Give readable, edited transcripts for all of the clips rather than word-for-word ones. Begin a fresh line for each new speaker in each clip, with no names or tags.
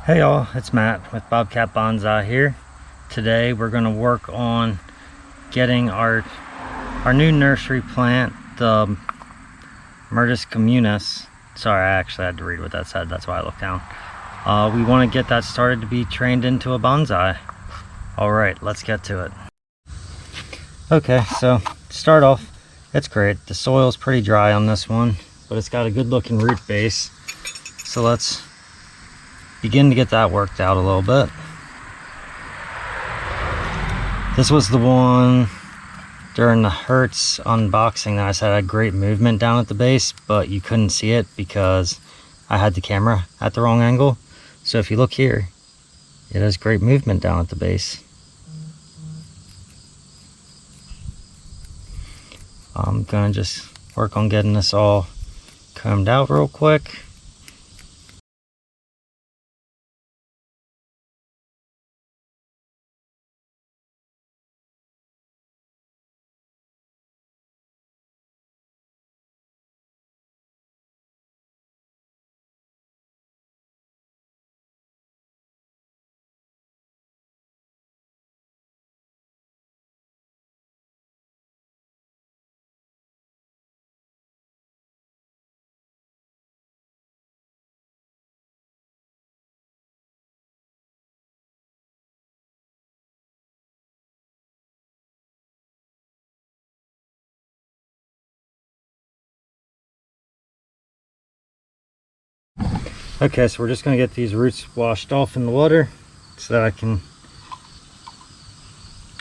Hey y'all, it's Matt with Bobcat Bonsai here. Today we're going to work on getting our new nursery plant, the Myrtus Communis. Sorry, I actually had to read what that said, that's why I looked down. We want to get that started to be trained into a bonsai. Alright, let's get to it. Okay, so to start off, it's great. The soil's pretty dry on this one, but it's got a good looking root base. So let's begin to get that worked out a little bit. This was the one during the Hertz unboxing that I said had great movement down at the base, but you couldn't see it because I had the camera at the wrong angle. So if you look here, it has great movement down at the base. I'm gonna just work on getting this all combed out real quick. Okay, so we're just going to get these roots washed off in the water so that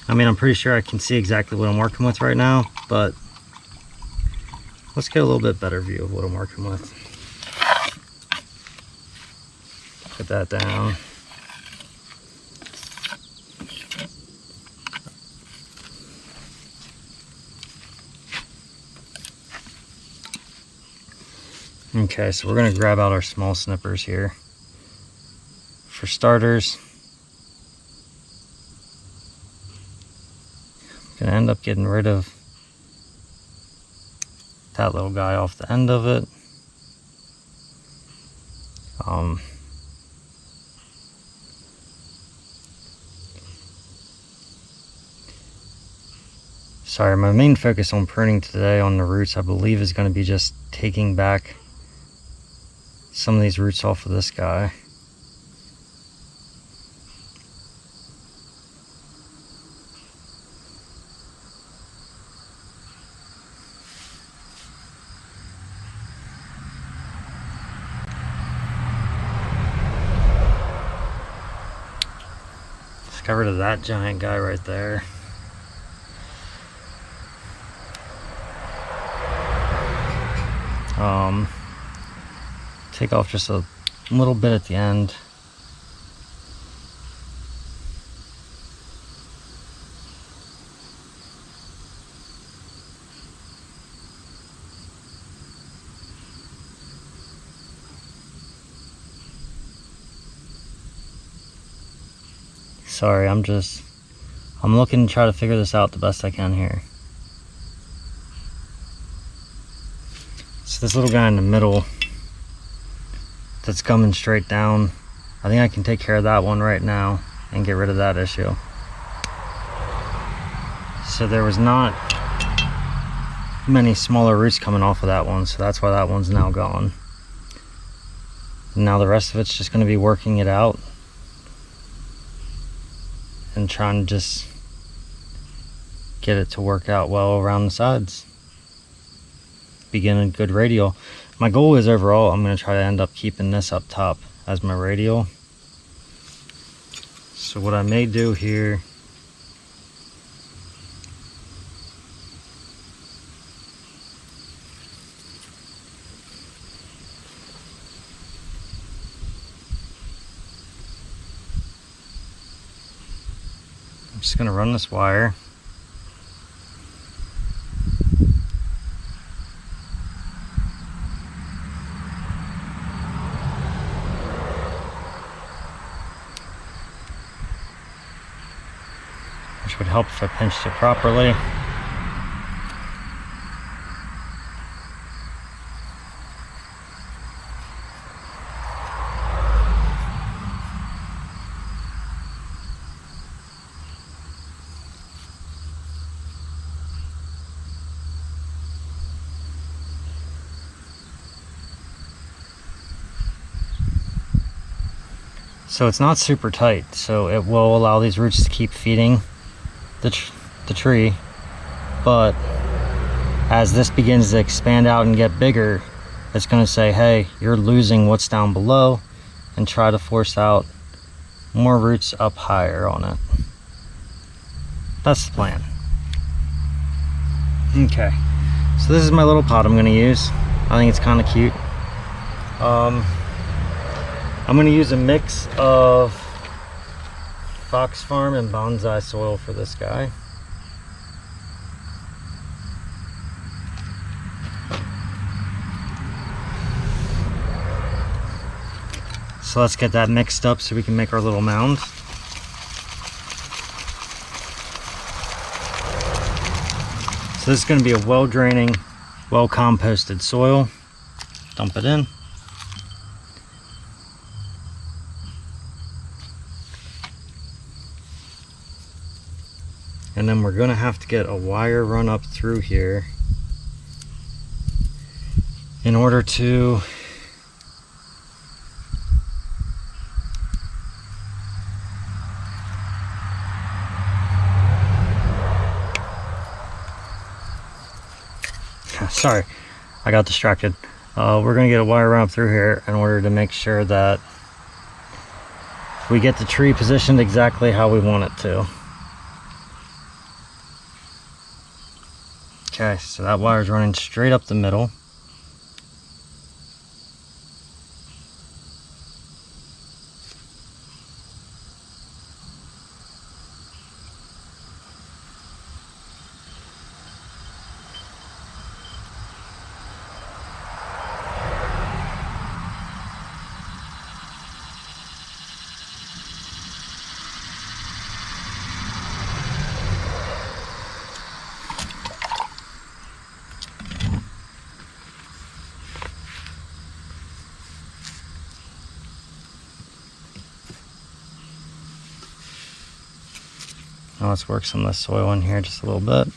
I'm pretty sure I can see exactly what I'm working with right now, but let's get a little bit better view of what I'm working with. Put that down. Okay, so we're going to grab out our small snippers here. For starters, I'm going to end up getting rid of that little guy off the end of it. Sorry, my main focus on pruning today on the roots, I believe, is going to be just taking back some of these roots off of this guy. Let's get rid of that giant guy right there. Take off just a little bit at the end. Sorry, I'm looking to try to figure this out the best I can here. So this little guy in the middle that's coming straight down, I think I can take care of that one right now and get rid of that issue. So there was not many smaller roots coming off of that one, so that's why that one's now gone. And now the rest of it's just going to be working it out and trying to just get it to work out well around the sides. Begin a good radial. My goal is overall I'm going to try to end up keeping this up top as my radial. So what I may do here, I'm just going to run this wire which would help if I pinched it properly. So it's not super tight, so it will allow these roots to keep feeding the tree. But as this begins to expand out and get bigger, it's going to say, hey, you're losing what's down below, and try to force out more roots up higher on it. That's the plan. Okay, so this is my little pot I'm going to use. I think it's kind of cute. I'm going to use a mix of Fox Farm and Bonsai soil for this guy. So let's get that mixed up so we can make our little mound. So this is going to be a well-draining, well-composted soil. Dump it in. And then we're going to have to get a wire run up through here in order to sorry, I got distracted. We're going to get a wire run up through here in order to make sure that we get the tree positioned exactly how we want it to. Okay, so that wire's running straight up the middle. Now let's work some of the soil in here just a little bit.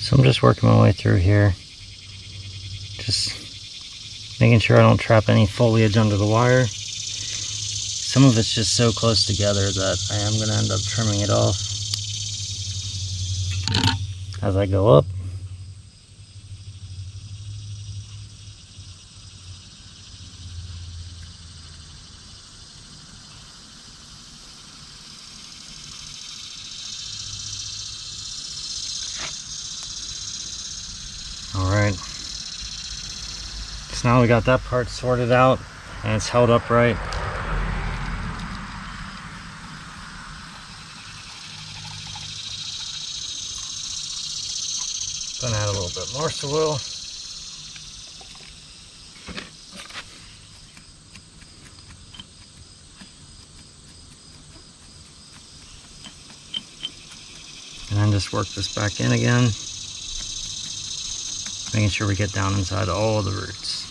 So I'm just working my way through here, just making sure I don't trap any foliage under the wire. Some of it's just so close together that I am going to end up trimming it off as I go up. Alright, so now we got that part sorted out and it's held upright. Gonna add a little bit more soil. And then just work this back in again, making sure we get down inside all the roots.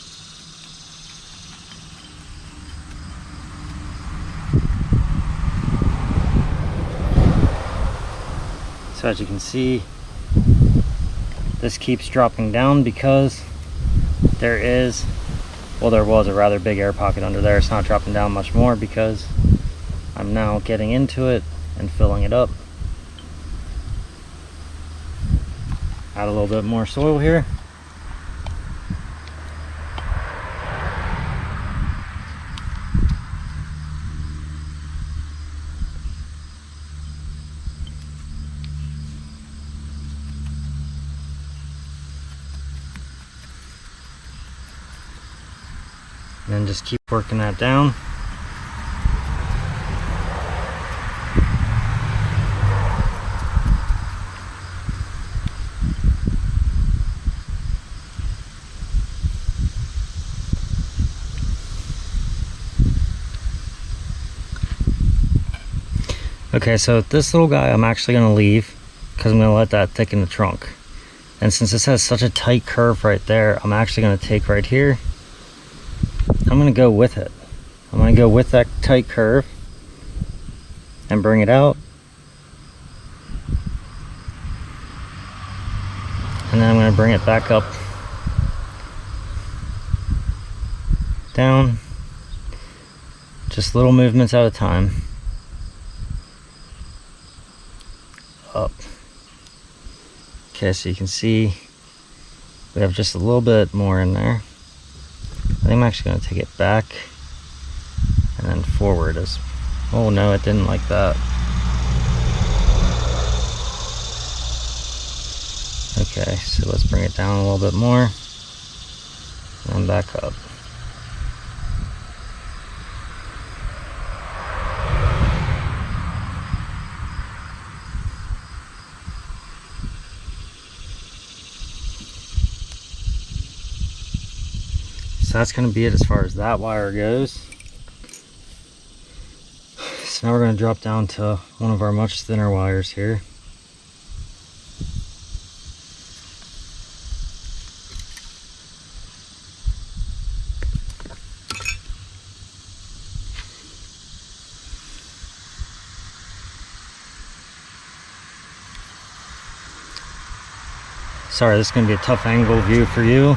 So as you can see, this keeps dropping down because there was a rather big air pocket under there. It's not dropping down much more because I'm now getting into it and filling it up. Add a little bit more soil here. And then just keep working that down. Okay, so this little guy I'm actually going to leave because I'm going to let that thicken the trunk. And since this has such a tight curve right there, I'm actually going to take right here. I'm going to go with it. I'm going to go with that tight curve and bring it out. And then I'm going to bring it back up, down, just little movements at a time. Up. Okay, so you can see we have just a little bit more in there. I think I'm actually going to take it back and then forward as, oh no, it didn't like that. Okay, so let's bring it down a little bit more and back up. So that's going to be it as far as that wire goes. So now we're going to drop down to one of our much thinner wires here. Sorry, this is going to be a tough angle view for you.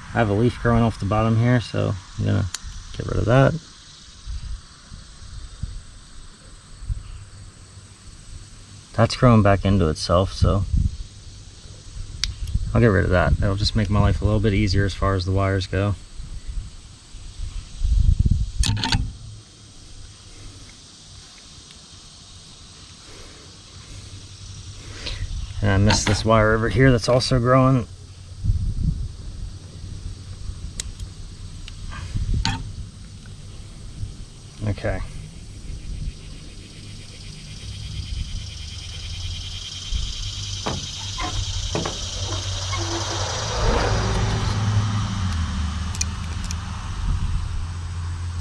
I have a leaf growing off the bottom here, so I'm going to get rid of that. That's growing back into itself, so I'll get rid of that. That'll just make my life a little bit easier as far as the wires go. And I missed this wire over here that's also growing. Okay.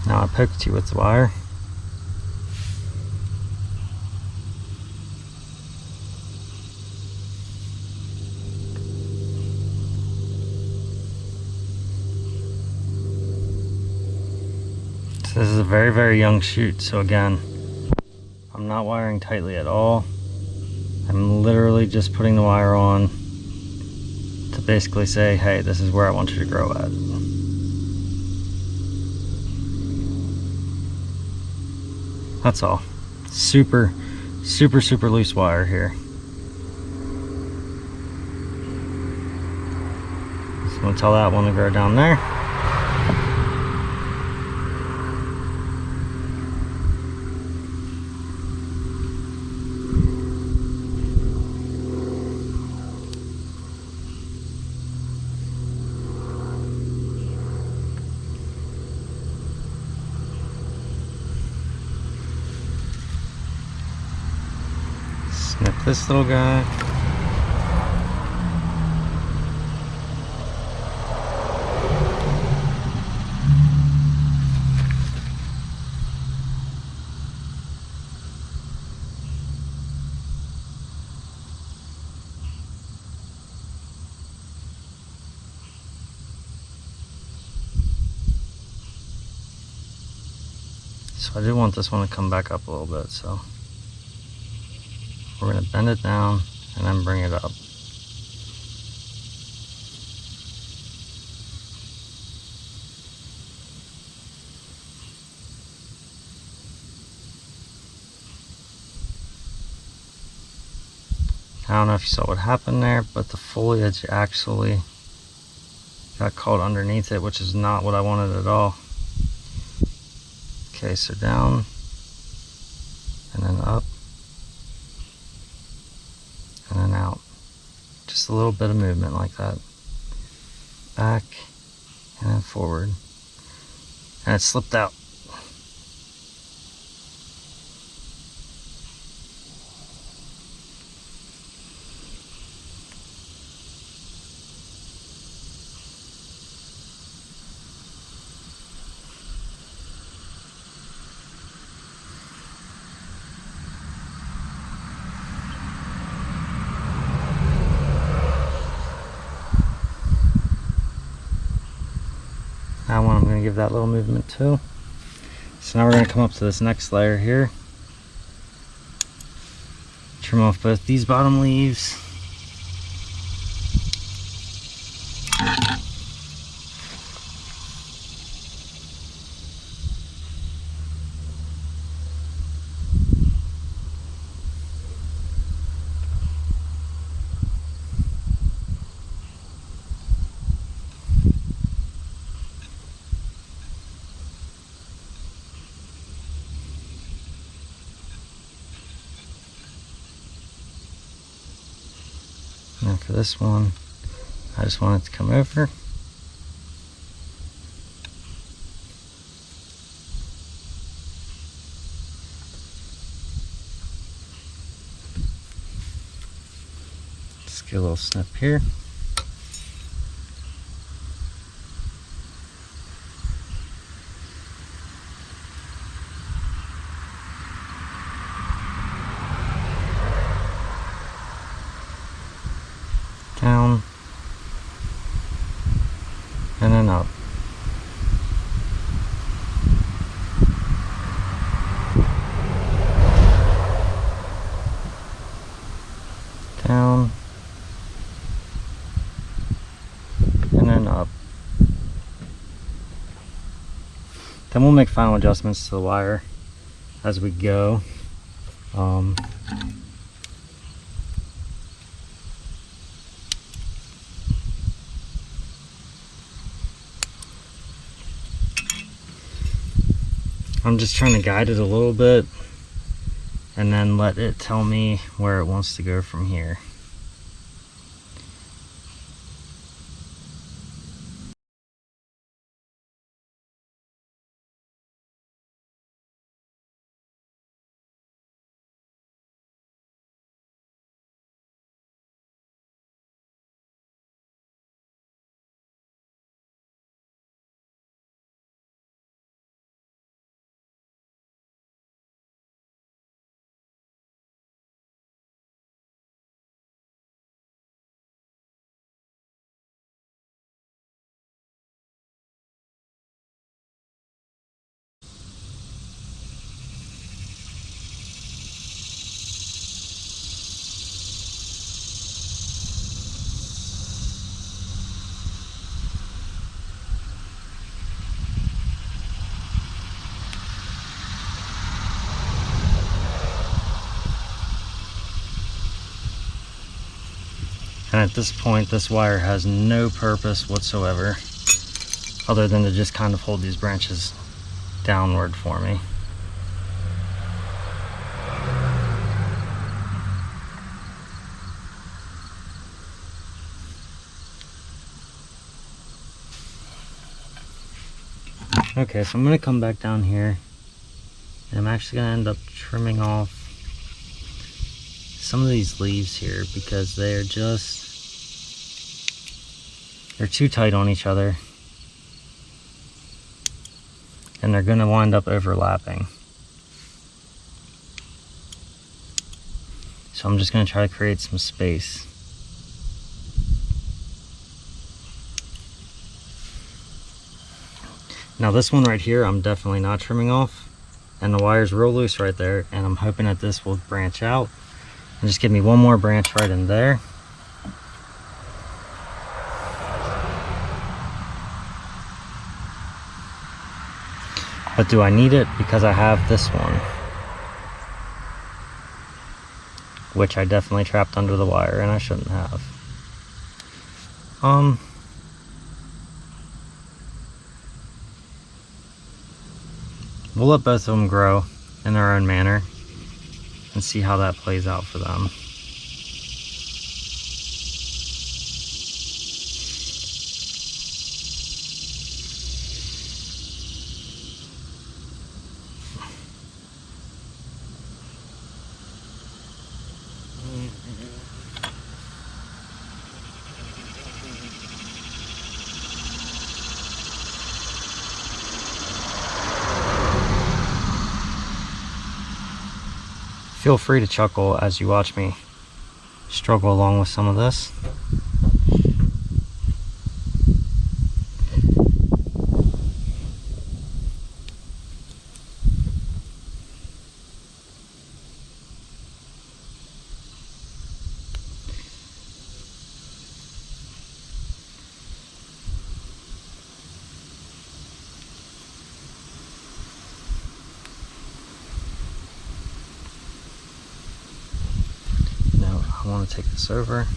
Now I poked you with the wire. This is a very, very young shoot, so again, I'm not wiring tightly at all. I'm literally just putting the wire on to basically say, hey, this is where I want you to grow at. That's all. Super, super, super loose wire here. So I'm gonna tell that one to grow down there. Snip this little guy. So I do want this one to come back up a little bit, so we're going to bend it down and then bring it up. I don't know if you saw what happened there, but the foliage actually got caught underneath it, which is not what I wanted at all. Okay, so down and then up and then out. Just a little bit of movement like that. Back and then forward. and it slipped out. That one I'm going to give that little movement too. So now we're going to come up to this next layer here. Trim off both these bottom leaves. And for this one, I just want it to come over. Just get a little snip here. Down and then up. Down and then up. Then we'll make final adjustments to the wire as we go. I'm just trying to guide it a little bit and then let it tell me where it wants to go from here. And at this point, this wire has no purpose whatsoever other than to just kind of hold these branches downward for me. Okay, so I'm going to come back down here and I'm actually going to end up trimming off some of these leaves here because they're too tight on each other and they're going to wind up overlapping. So I'm just going to try to create some space. Now this one right here I'm definitely not trimming off, and the wire's real loose right there, and I'm hoping that this will branch out and just give me one more branch right in there. But do I need it? Because I have this one, which I definitely trapped under the wire and I shouldn't have. We'll let both of them grow in their own manner and see how that plays out for them. feel free to chuckle as you watch me struggle along with some of this. I want to take this over.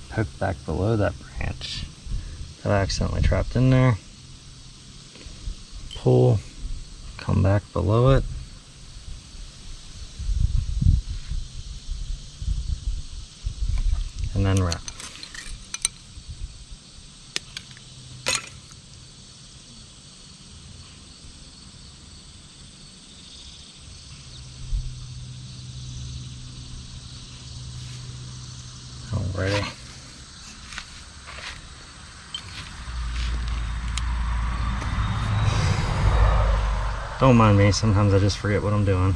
Poke back below that branch that I accidentally trapped in there. Pull, come back below it. And then wrap. Alrighty. Don't mind me, sometimes I just forget what I'm doing.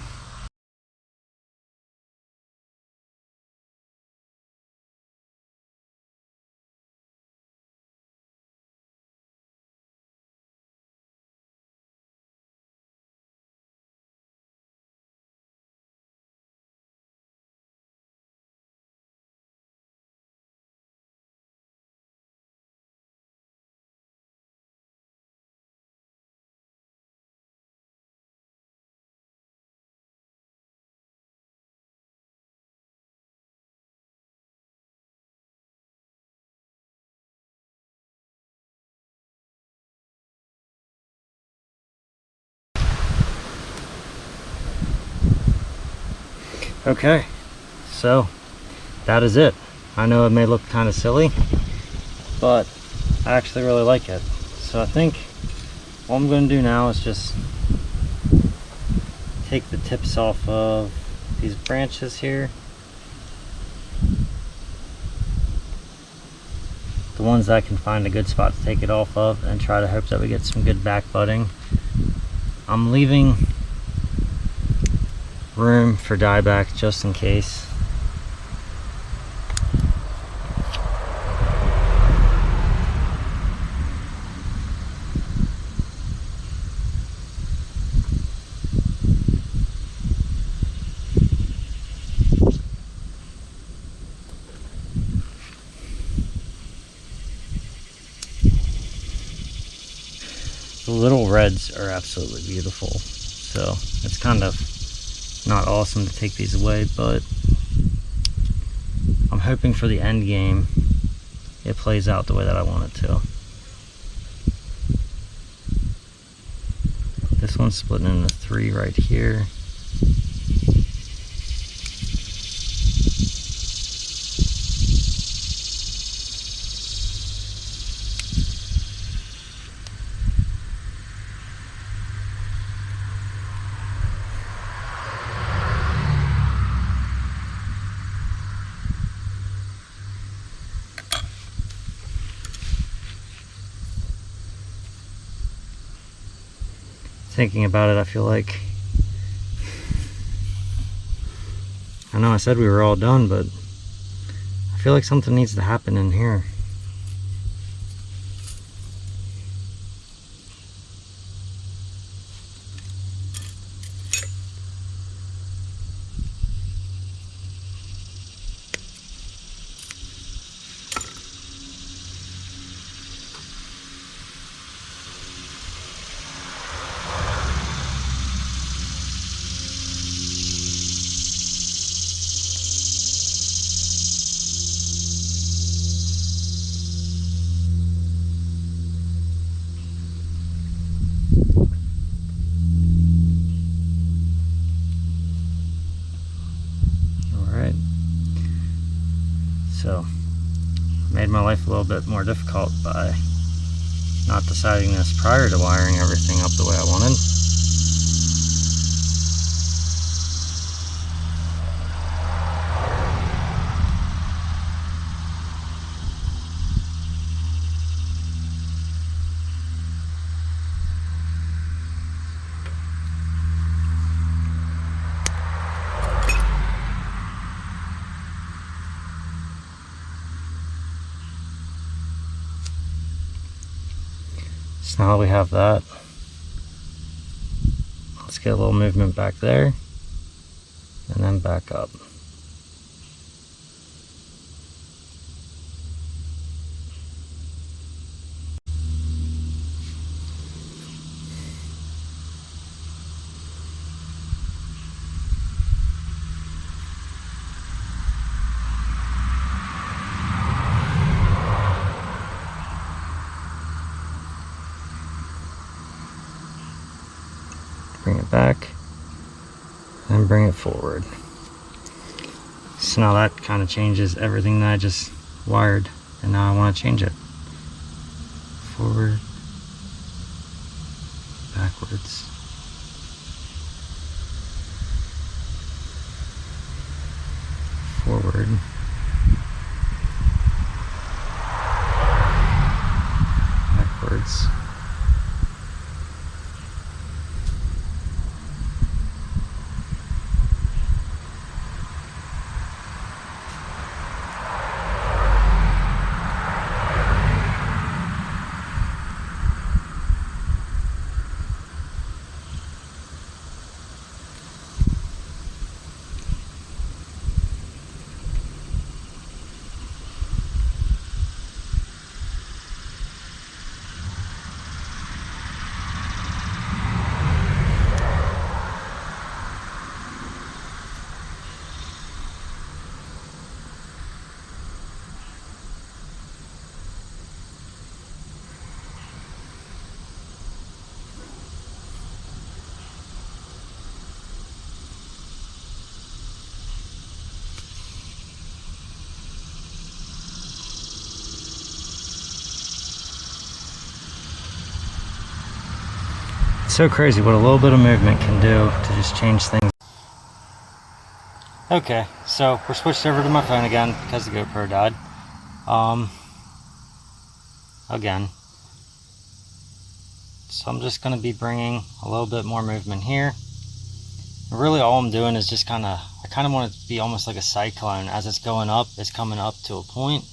Okay, so that is it. I know it may look kind of silly, but I actually really like it. So I think what I'm going to do now is just take the tips off of these branches here. The ones that I can find a good spot to take it off of, and try to hope that we get some good back budding. I'm leaving room for dieback just in case. The little reds are absolutely beautiful, so it's kind of not awesome to take these away, but I'm hoping for the end game it plays out the way that I want it to. This one's splitting into 3 right here. Thinking about it, I feel like, I know I said we were all done, but I feel like something needs to happen in here. So, made my life a little bit more difficult by not deciding this prior to wiring everything up the way I wanted. So now we have that. Let's get a little movement back there and then back up. Bring it back and bring it forward. So now that kind of changes everything that I just wired, and now I want to change it. Forward, backwards. Forward. Backwards. It's so crazy what a little bit of movement can do to just change things. Okay, so we're switched over to my phone again because the GoPro died. Again. So I'm just going to be bringing a little bit more movement here. And really all I'm doing is just I kind of want it to be almost like a cyclone. As it's going up, it's coming up to a point,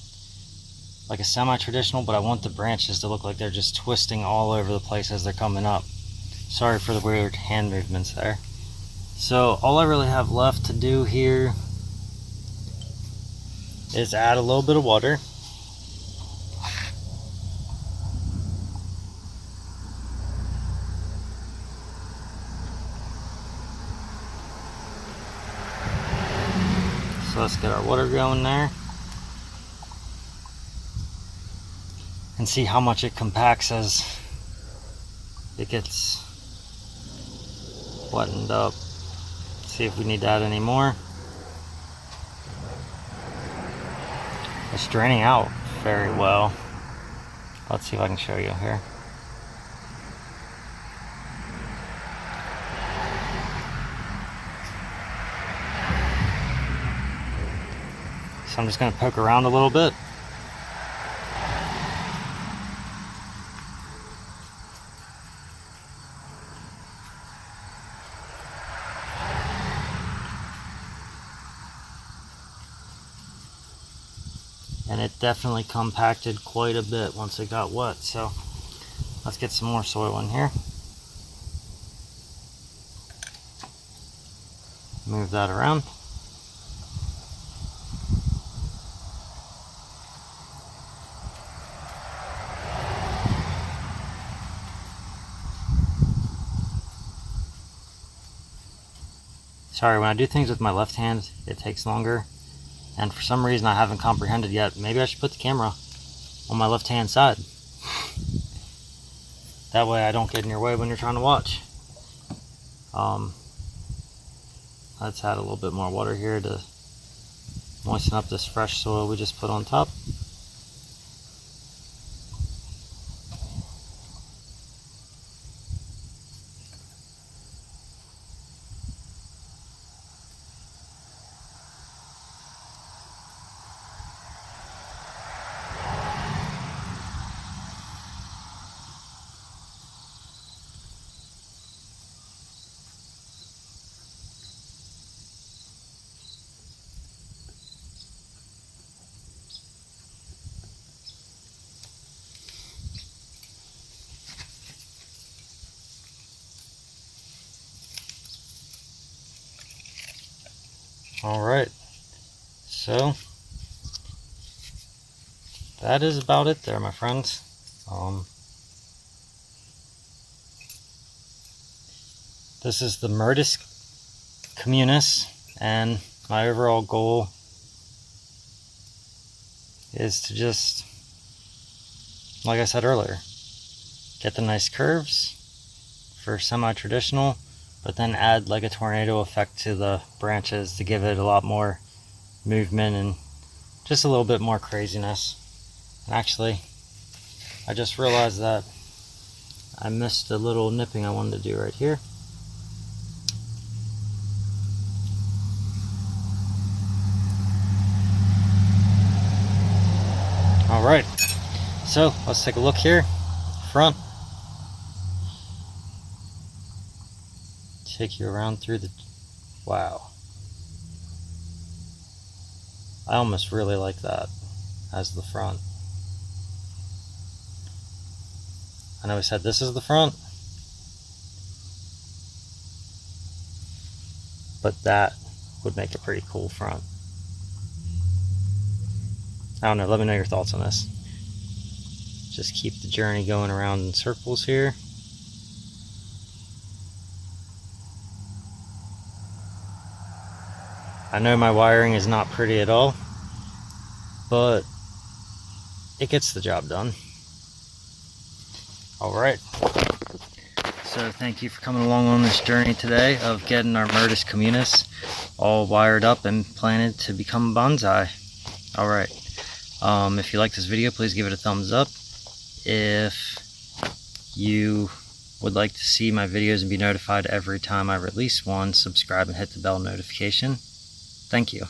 like a semi-traditional, but I want the branches to look like they're just twisting all over the place as they're coming up. Sorry for the weird hand movements there. So all I really have left to do here is add a little bit of water. So let's get our water going there. And see how much it compacts as it gets buttoned up. See if we need to add any more. It's draining out very well. Let's see if I can show you here. So I'm just going to poke around a little bit. And it definitely compacted quite a bit once it got wet. So let's get some more soil in here. Move that around. Sorry, when I do things with my left hand, it takes longer. And for some reason I haven't comprehended yet. Maybe I should put the camera on my left hand side. That way I don't get in your way when you're trying to watch. Let's add a little bit more water here to moisten up this fresh soil we just put on top. Alright, so that is about it there, my friends. This is the Myrtus Communis, and my overall goal is to just, like I said earlier, get the nice curves for semi-traditional, but then add like a tornado effect to the branches to give it a lot more movement and just a little bit more craziness. And actually, I just realized that I missed a little nipping I wanted to do right here. Alright, so let's take a look here. Front. Take you around through the... Wow. I almost really like that as the front. I know we said this is the front, but that would make a pretty cool front. I don't know, let me know your thoughts on this. Just keep the journey going around in circles here. I know my wiring is not pretty at all, but it gets the job done. Alright, so thank you for coming along on this journey today of getting our Myrtus Communis all wired up and planted to become bonsai. Alright, if you like this video, please give it a thumbs up. If you would like to see my videos and be notified every time I release one, subscribe and hit the bell notification. Thank you.